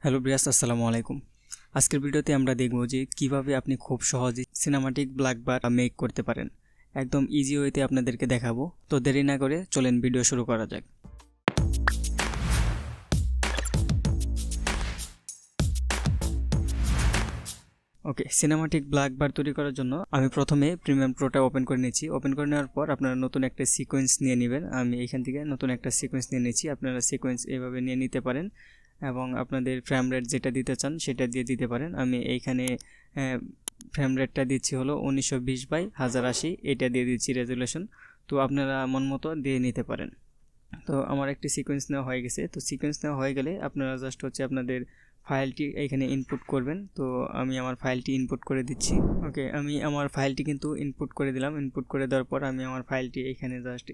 Hello ব্রিয়াস, আসসালামু আলাইকুম। আজকের ভিডিওতে আমরা দেখব যে কিভাবে আপনি খুব সহজে সিনেমাটিক ব্ল্যাক বার মেক করতে পারেন। একদম ইজি ওয়েতে আপনাদেরকে দেখাবো। তো দেরি না করে চলেন ভিডিও শুরু করা যাক। ওকে, সিনেমাটিক ব্ল্যাক বার তৈরি করার জন্য আমি প্রথমে প্রিমিয়াম প্রোটা ওপেন করে নিয়েছি। ওপেন করে নেওয়ার পর আপনারা নতুন একটা সিকোয়েন্স নিয়ে নেবেন। আমি এখান থেকে নতুন একটা সিকোয়েন্স নিয়ে নিয়েছি। আপনারা সিকোয়েন্স এভাবে নিয়ে নিতে পারেন এবং আপনাদের ফ্রেম রেট যেটা দিতে চান সেটা দিয়ে দিতে পারেন। আমি এইখানে ফ্রেম রেটটা দিচ্ছি হলো 1920x1080, এটা দিয়ে দিচ্ছি রেজুলেশন। তো আপনারা মন মতো দিয়ে নিতে পারেন। তো আমার একটি সিকোয়েন্স নেওয়া হয়ে গেছে। তো সিকোয়েন্স নেওয়া হয়ে গেলে আপনারা জাস্ট আপনাদের ফাইলটি এখানে ইনপুট করবেন। তো আমি আমার ফাইলটি ইনপুট করে দিচ্ছি। ওকে, আমি আমার ফাইলটি কিন্তু ইনপুট করে দিলাম। ইনপুট করে দেওয়ার পর আমি আমার ফাইলটি এখানে জাস্ট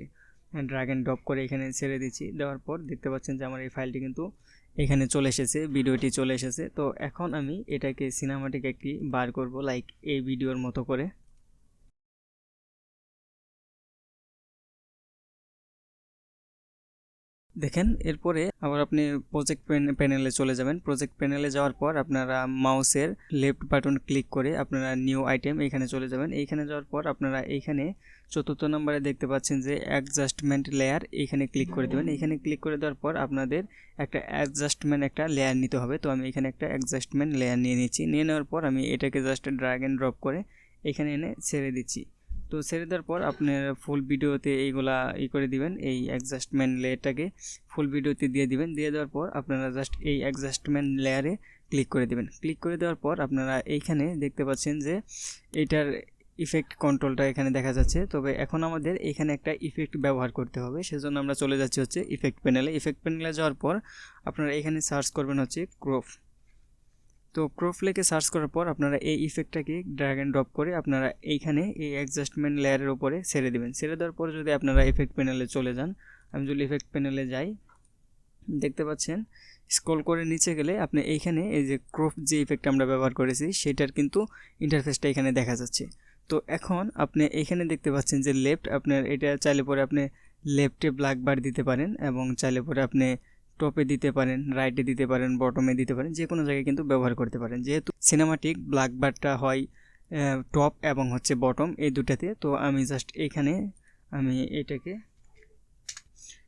ড্র্যাগ অ্যান্ড ড্রপ করে এখানে ছেড়ে দিচ্ছি। দেওয়ার পর দেখতে পাচ্ছেন যে আমার এই ফাইলটি কিন্তু এখানে চলে এসেছে, ভিডিওটি চলে এসেছে। তো এখন আমি এটাকে সিনেমাটিক একটি বার করব, লাইক এই ভিডিওর মতো করে। দেখেন, এরপরে আবার আপনি প্রজেক্ট প্যানেলে চলে যাবেন। প্রজেক্ট প্যানেলে যাওয়ার পর আপনারা মাউসের লেফট বাটন ক্লিক করে আপনারা নিউ আইটেম এখানে চলে যাবেন। এইখানে যাওয়ার পর আপনারা এইখানে 4th নম্বরে দেখতে পাচ্ছেন যে অ্যাডজাস্টমেন্ট লেয়ার, এইখানে ক্লিক করে দেবেন। এখানে ক্লিক করে দেওয়ার পর আপনাদের একটা অ্যাডজাস্টমেন্ট একটা লেয়ার নিতে হবে। তো আমি এখানে একটা অ্যাডজাস্টমেন্ট লেয়ার নিয়ে নিচ্ছি। নিয়ে নেওয়ার পর আমি এটাকে জাস্ট ড্র্যাগ অ্যান্ড ড্রপ করে এখানে এনে ছেড়ে দিচ্ছি। তো ছেড়ে দেওয়ার পর আপনার ফুল ভিডিওতে এইগুলা করে দিবেন, এই অ্যাডজাস্টমেন্ট লেয়ারটাকে ফুল ভিডিওতে দিয়ে দিবেন। দিয়ে দেওয়ার পর আপনারা জাস্ট এই অ্যাডজাস্টমেন্ট লেয়ারে ক্লিক করে দিবেন। ক্লিক করে দেওয়ার পর আপনারা এইখানে দেখতে পাচ্ছেন যে এটার ইফেক্ট কন্ট্রোলটা এখানে দেখা যাচ্ছে। তবে এখন আমাদের এখানে একটা ইফেক্ট ব্যবহার করতে হবে, সেজন্য আমরা চলে যাচ্ছি ইফেক্ট প্যানেলে। ইফেক্ট প্যানেলে যাওয়ার পর আপনারা এখানে সার্চ করবেন ক্রপ। তো ক্রপ লেকে সার্চ করার পর আপনারা এই ইফেক্টটাকে ড্র্যাগ অ্যান্ড ড্রপ করে আপনারা এইখানে এই অ্যাডজাস্টমেন্ট লেয়ারের উপরে ছেড়ে দেবেন। ছেড়ে দেওয়ার পরে যদি আপনারা ইফেক্ট প্যানেলে চলে যান, আমি যদি ইফেক্ট প্যানেলে যাই, দেখতে পাচ্ছেন স্ক্রল করে নিচে গেলে আপনি এইখানে এই যে ক্রপ যে ইফেক্ট আমরা ব্যবহার করেছি সেটার কিন্তু ইন্টারফেসটা এখানে দেখা যাচ্ছে। তো এখন আপনি এইখানে দেখতে পাচ্ছেন যে লেফট, আপনার এটা চাইলে পরে আপনি লেফটে ব্ল্যাক বার দিতে পারেন এবং চাইলে পরে আপনি টপে দিতে পারেন, রাইটে দিতে পারেন, বটমে দিতে পারেন, যে কোনো জায়গায় কিন্তু ব্যবহার করতে পারেন। যেহেতু সিনেমাটিক ব্ল্যাক বারটা হয় টপ এবং বটম এই দুটাতে। তো আমি জাস্ট এইখানে আমি এটাকে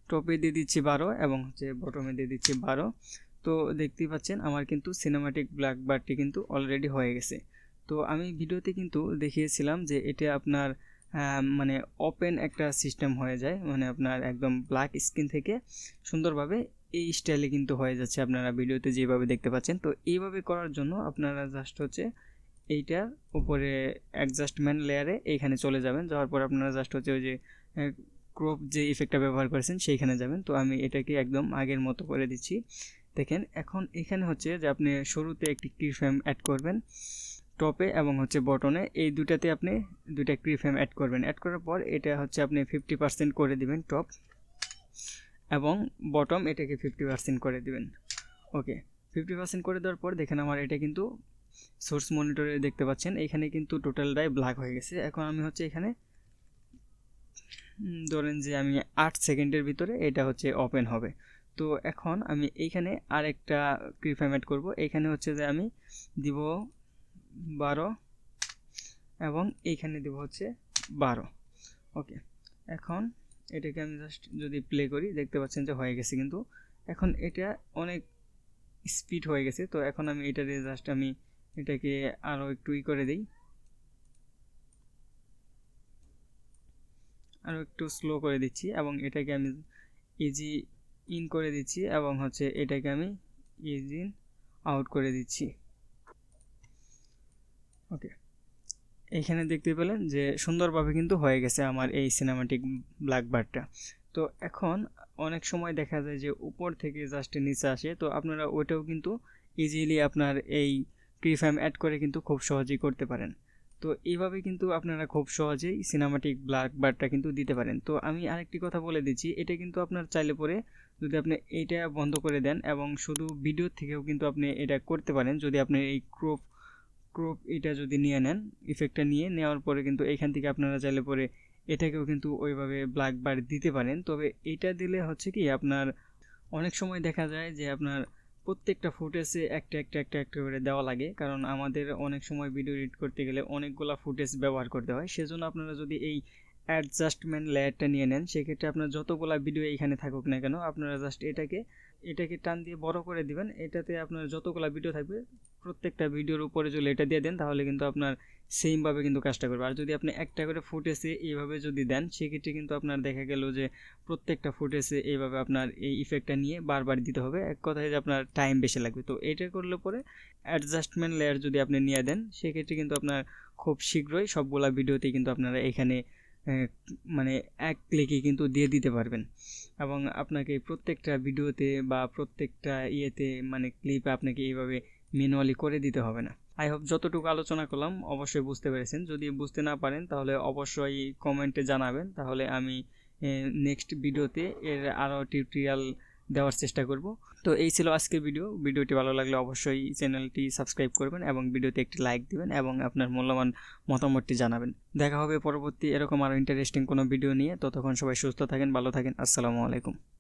টপে দিয়ে দিচ্ছি 12 এবং বটমে দিয়ে দিচ্ছি 12। তো দেখতেই পাচ্ছেন আমার কিন্তু সিনেমাটিক ব্ল্যাক বারটি কিন্তু অলরেডি হয়ে গেছে। তো আমি ভিডিওতে কিন্তু দেখিয়েছিলাম যে এটা আপনার মানে ওপেন একটা সিস্টেম হয়ে যায়, মানে আপনার একদম ব্ল্যাক স্ক্রিন থেকে সুন্দরভাবে এই স্টাইলে কিন্তু হয়ে যাচ্ছে, আপনারা ভিডিওতে যেভাবে দেখতে পাচ্ছেন। তো এইভাবে করার জন্য আপনারা জাস্ট এইটার উপরে অ্যাডজাস্টমেন্ট লেয়ারে এইখানে চলে যাবেন। যাওয়ার পর আপনারা জাস্ট ওই যে ক্রপ যে ইফেক্টটা ব্যবহার করেছেন সেইখানে যাবেন। তো আমি এটাকে একদম আগের মতো করে দিচ্ছি। দেখেন এখন এখানে যে আপনি শুরুতে একটি কিফ্রেম অ্যাড করবেন টপে এবং বটনে, এই দুটাতে আপনি দুইটা কিফ্রেম অ্যাড করবেন। অ্যাড করার পর এটা আপনি 50% করে দিবেন টপ, এবং বটম এটাকে 50% করে দিবেন। ওকে, 50% করে দেওয়ার পর দেখেন আমার এটা কিন্তু সোর্স মনিটরে দেখতে পাচ্ছেন এখানে কিন্তু টোটালটাই ব্ল্যাক হয়ে গেছে। এখন আমি এখানে ধরেন যে আমি 8 সেকেন্ডের ভিতরে এটা ওপেন হবে। তো এখন আমি এইখানে আরেকটা কিফ্রেম অ্যাড করব। এইখানে যে আমি দিব 12 এবং এইখানে দিব 12। ওকে, এখন এটাকে আমি জাস্ট যদি প্লে করি দেখতে পাচ্ছেন যে হয়ে গেছে, কিন্তু এখন এটা অনেক স্পিড হয়ে গেছে। তো এখন আমি এটারে জাস্ট আমি এটাকে আরও একটু করে দিই, আরও একটু স্লো করে দিচ্ছি এবং এটাকে আমি ইজি ইন করে দিচ্ছি এবং এটাকে আমি ইজি ইন আউট করে দিচ্ছি। ওকে, এইখানে দেখতে পেলেন যে সুন্দরভাবে কিন্তু হয়ে গেছে আমার এই সিনেমাটিক ব্ল্যাক বারটা। তো এখন অনেক সময় দেখা যায় যে উপর থেকে জাস্ট নিচে আসে, তো আপনারা ওইটাও কিন্তু ইজিলি আপনার এই কিফ্রেম অ্যাড করে কিন্তু খুব সহজেই করতে পারেন। তো এইভাবে কিন্তু আপনারা খুব সহজেই সিনেমাটিক ব্ল্যাক বারটা কিন্তু দিতে পারেন। তো আমি আরেকটি কথা বলে দিচ্ছি, এটা কিন্তু আপনার চাইলে পরে যদি আপনি এইটা বন্ধ করে দেন এবং শুধু ভিডিও থেকেও কিন্তু আপনি এটা করতে পারেন। যদি আপনি এই ক্রপ এটা যদি নিয়ে নেন, ইফেক্টটা নিয়ে নেওয়ার পরে কিন্তু এইখান থেকে আপনারা চাইলে পরে এটাকেও কিন্তু ওইভাবে ব্ল্যাক বার দিতে পারেন। তবে এটা দিলে কি আপনার অনেক সময় দেখা যায় যে আপনার প্রত্যেকটা ফুটেজে একটা করে দেওয়া লাগে, কারণ আমাদের অনেক সময় ভিডিও এডিট করতে গেলে অনেকগুলো ফুটেজ ব্যবহার করতে হয়। সেজন্য আপনারা যদি এই অ্যাডজাস্টমেন্ট লেয়ারটা নিয়ে নেন, সেক্ষেত্রে আপনার যতগুলো ভিডিও এখানে থাকুক না কেন, আপনারা জাস্ট এটাকে টান দিয়ে বড় করে দিবেন। এটাতে আপনার যতগুলো ভিডিও থাকবে প্রত্যেকটা ভিডিওর উপরে যদি এটা দিয়ে দেন, তাহলে কিন্তু আপনার সেমভাবে কিন্তু কাজটা করবে। আর যদি আপনি একটা করে ফুটেজে এইভাবে যদি দেন, সেক্ষেত্রে কিন্তু আপনার দেখা গেল যে প্রত্যেকটা ফুটেজে এইভাবে আপনার এই ইফেক্টটা নিয়ে বারবার দিতে হবে, এক কথায় যে আপনার টাইম বেশি লাগবে। তো এটা করলে পরে অ্যাডজাস্টমেন্ট লেয়ার যদি আপনি নিয়ে দেন, সেক্ষেত্রে কিন্তু আপনার খুব শীঘ্রই সবগুলা ভিডিওতে কিন্তু আপনারা এখানে মানে এক ক্লিকে কিন্তু দিয়ে দিতে পারবেন, এবং আপনাকে প্রত্যেকটা ভিডিওতে বা প্রত্যেকটা ইয়েতে মানে ক্লিপে আপনাকে এইভাবে ম্যানুয়ালি করে দিতে হবে না। আই হোপ যতটুকু আলোচনা করলাম অবশ্যই বুঝতে পেরেছেন। যদি বুঝতে না পারেন তাহলে অবশ্যই কমেন্টে জানাবেন, তাহলে আমি নেক্সট ভিডিওতে এর আরও টিউটোরিয়াল দেওয়ার চেষ্টা করব। তো এই ছিল আজকের ভিডিওটি ভালো লাগলে অবশ্যই চ্যানেলটি সাবস্ক্রাইব করবেন এবং ভিডিওতে একটি লাইক দিবেন এবং আপনার মূল্যবান মতামতটি জানাবেন। দেখা হবে পরবর্তী এরকম আরও ইন্টারেস্টিং কোনো ভিডিও নিয়ে। ততক্ষণ সবাই সুস্থ থাকেন, ভালো থাকেন। আসসালামু আলাইকুম।